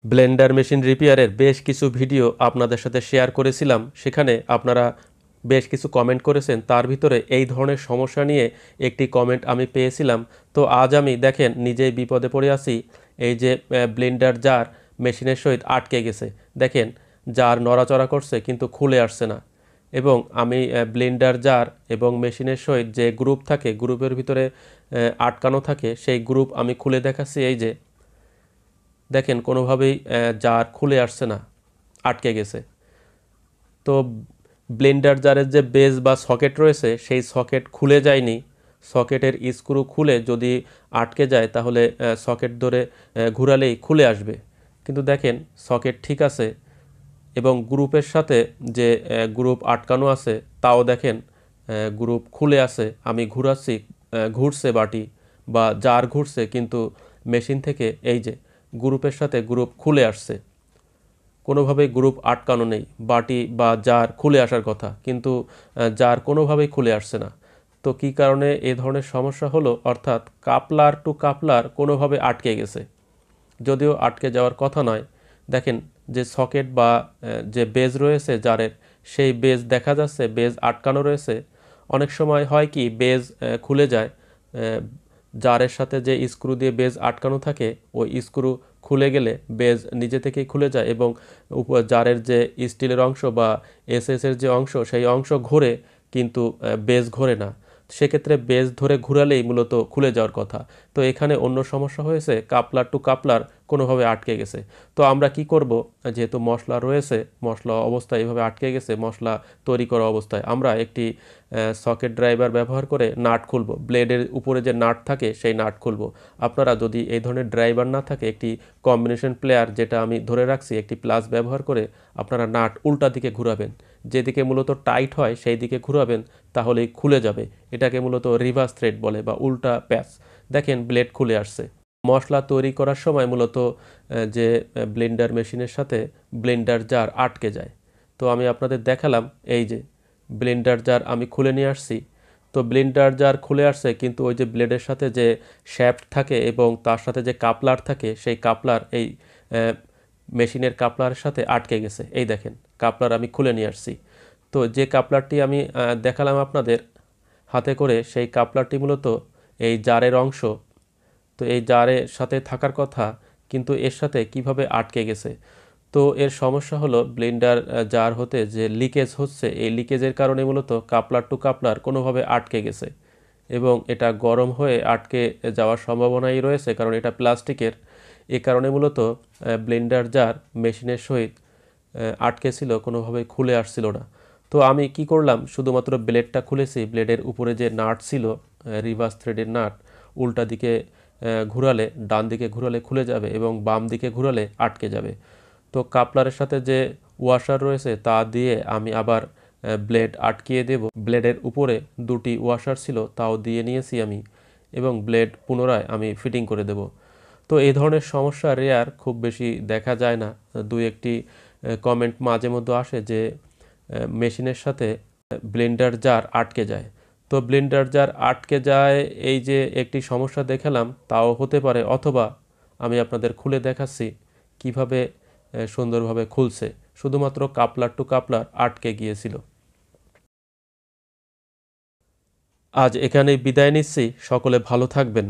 Blender machine রিপেয়ারের বেশ কিছু video আপনাদের সাথে শেয়ার করেছিলাম। সেখানে আপনারা বেশ কিছু কমেন্ট করেছেন। তার ভিতরে এই ধরনের সমস্যা নিয়ে একটি কমেন্ট আমি পেয়েছিলাম। তো আজ আমি দেখেন নিজেই বিপদে পড়ে আছি। এই যে ব্লেন্ডার জার মেশিনের সহিত আটকে গেছে। দেখেন জার নড়াচড়া করছে কিন্তু খুলে আসছে না। এবং আমি ব্লেন্ডার জার এবং মেশিনের সহিত যে গ্রুপ থাকে, গ্রুপের ভিতরে আটকানো থাকে, সেই গ্রুপ আমি খুলে দেখাচ্ছি। এই যে দেখেন কোনোভাবেই জার খুলে আসছে না, আটকে গেছে। তো ব্লেন্ডার জারের যে বেজ বা সকেট রয়েছে সেই সকেট খুলে যায়নি। সকেটের স্ক্রু খুলে যদি আটকে যায় তাহলে সকেট ধরে ঘুরালেই খুলে আসবে। কিন্তু দেখেন সকেট ঠিক আছে এবং গ্রুপের সাথে যে গ্রুপ আটকানো আছে তাও দেখেন গ্রুপ খুলে আছে। আমি ঘুরাচ্ছি, ঘুরছে বাটি বা জার ঘুরছে, কিন্তু মেশিন থেকে এই যে গ্রুপের সাথে গ্রুপ খুলে আসছে। কোনোভাবেই গ্রুপ আটকানো নেই। বাটি বা জার খুলে আসার কথা, কিন্তু জার কোনোভাবেই খুলে আসছে না। তো কী কারণে এ ধরনের সমস্যা হলো, অর্থাৎ কাপলার টু কাপলার কোনোভাবে আটকে গেছে, যদিও আটকে যাওয়ার কথা নয়। দেখেন যে সকেট বা যে বেজ রয়েছে জারের, সেই বেজ দেখা যাচ্ছে বেজ আটকানো রয়েছে। অনেক সময় হয় কি বেজ খুলে যায়, জারের সাথে যে স্ক্রু দিয়ে বেজ আটকানো থাকে ওই স্ক্রু খুলে গেলে বেজ নিজে থেকেই খুলে যায় এবং জারের যে স্টিলের অংশ বা এসএসের যে অংশ সেই অংশ ঘোরে, কিন্তু বেজ ঘোরে না। সেক্ষেত্রে বেজ ধরে ঘুরালেই মূলত খুলে যাওয়ার কথা। তো এখানে অন্য সমস্যা হয়েছে, কাপলার টু কাপলার কোনোভাবে আটকে গেছে। তো আমরা কি করব, যেহেতু মশলা রয়েছে, মশলা অবস্থায় এইভাবে আটকে গেছে, মশলা তৈরি করা অবস্থায় আমরা একটি সকেট ড্রাইভার ব্যবহার করে নাট খুলব। ব্লেডের উপরে যে নাট থাকে সেই নাট খুলব। আপনারা যদি এই ধরনের ড্রাইভার না থাকে, একটি কম্বিনেশন প্লেয়ার যেটা আমি ধরে রাখছি, একটি প্লাস ব্যবহার করে আপনারা নাট উল্টা দিকে ঘুরাবেন। যেদিকে মূলত টাইট হয় সেই দিকে ঘুরাবেন, তাহলেই খুলে যাবে। এটাকে মূলত রিভার্স থ্রেড বলে বা উল্টা প্যাচ। দেখেন ব্লেড খুলে আসছে। মশলা তৈরি করার সময় মূলত যে ব্লেন্ডার মেশিনের সাথে ব্লেন্ডার জার আটকে যায়। তো আমি আপনাদের দেখালাম, এই যে ব্লেন্ডার জার আমি খুলে নিয়ে আসছি। তো ব্লেন্ডার জার খুলে আসছে, কিন্তু ওই যে ব্লেডের সাথে যে শ্যাফট থাকে এবং তার সাথে যে কাপলার থাকে, সেই কাপলার এই মেশিনের কাপলারের সাথে আটকে গেছে। এই দেখেন কাপলার আমি খুলে নিয়ে আসছি। তো যে কাপলারটি আমি দেখালাম আপনাদের হাতে করে, সেই কাপলারটি মূলত এই জারের অংশ। তো এই জারের সাথে থাকার কথা, কিন্তু এর সাথে কিভাবে আটকে গেছে। তো এর সমস্যা হলো ব্লেন্ডার জার হতে যে লিকেজ হচ্ছে, এই লিকেজের কারণে মূলত কাপলার টু কাপলার কোনোভাবে আটকে গেছে এবং এটা গরম হয়ে আটকে যাওয়ার সম্ভাবনাই রয়েছে, কারণ এটা প্লাস্টিকের। এ কারণে মূলত ব্লেন্ডার জার মেশিনের সহিত আটকে ছিল, কোনোভাবে খুলে আসছিল না। তো আমি কি করলাম, শুধুমাত্র ব্লেডটা খুলেছি। ব্লেডের উপরে যে নাট ছিল, রিভার্স থ্রেডের নাট, উল্টা দিকে ঘুরালে, ডান দিকে ঘুরালে খুলে যাবে এবং বাম দিকে ঘুরালে আটকে যাবে। তো কাপলারের সাথে যে ওয়াশার রয়েছে তা দিয়ে আমি আবার ব্লেড আটকিয়ে দেব। ব্লেডের উপরে দুটি ওয়াশার ছিল, তাও দিয়ে নিয়েছি আমি, এবং ব্লেড পুনরায় আমি ফিটিং করে দেব। তো এই ধরনের সমস্যা রেয়ার, খুব বেশি দেখা যায় না। দুই একটি কমেন্ট মাঝে মধ্যে আসে যে মেশিনের সাথে ব্লেন্ডার জার আটকে যায়। তো ব্লেন্ডার জার আটকে যায়, এই যে একটি সমস্যা দেখালাম, তাও হতে পারে, অথবা আমি আপনাদের খুলে দেখাচ্ছি কিভাবে সুন্দরভাবে খুলছে। শুধুমাত্র কাপলার টু কাপলার আটকে গিয়েছিল। আজ এখানেই বিদায় নিচ্ছি। সকলে ভালো থাকবেন।